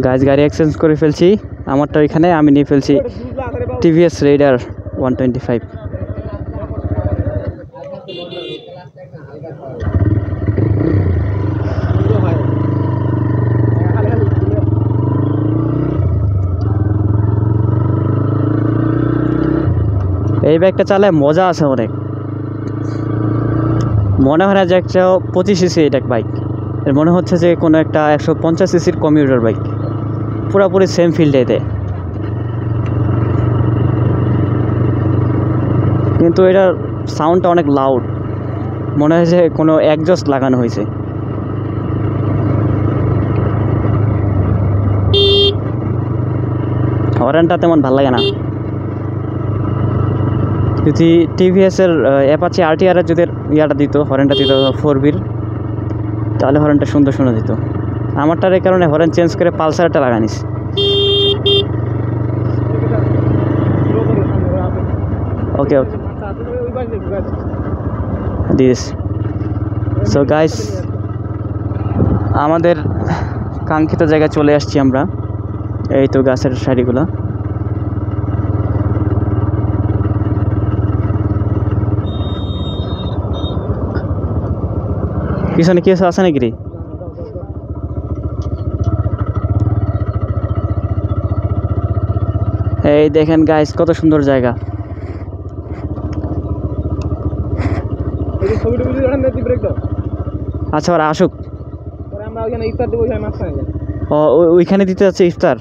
Guys গাড়ি exchange করে ফেলছি, আমারটা ওইখানে, আমি নিয়ে ফেলছি টিভিএস রেইডার 125। এই বাইকটা চালায় মজা আছে অনেক, মনে হয় না যে একটা 25 সিসি এটা বাইক, এর মনে হচ্ছে যে কোনো একটা 150 সিসির কমিউটার বাইক, পুরোপুরি সেম ফিল্ডে দেয়। কিন্তু এটার সাউন্ডটা অনেক লাউড, মনে হয় যে কোনো একজস্ট লাগানো হয়েছে। হর্নটা তেমন ভালো লাগে না। যদি টিভিএসের অ্যাপাচি আরটিআরের যদি ইয়াটা দিত, হর্নটা দিত 4বির, তাহলে হর্নটা সুন্দর শোনা দিত। আমারটার এই কারণে হর্ন চেঞ্জ করে পালসারটা লাগানিস। ওকে ওকে দিস। সো গাইস, আমাদের কাঙ্ক্ষিত জায়গায় চলে আসছি আমরা। এই তো গাছের সারিগুলো। পিছনে কি আছে নাকি রে? এই দেখেন গাইস, কত সুন্দর জায়গা। আচ্ছা ওরা আসুক, ওইখানে দিতে যাচ্ছে ইফতার।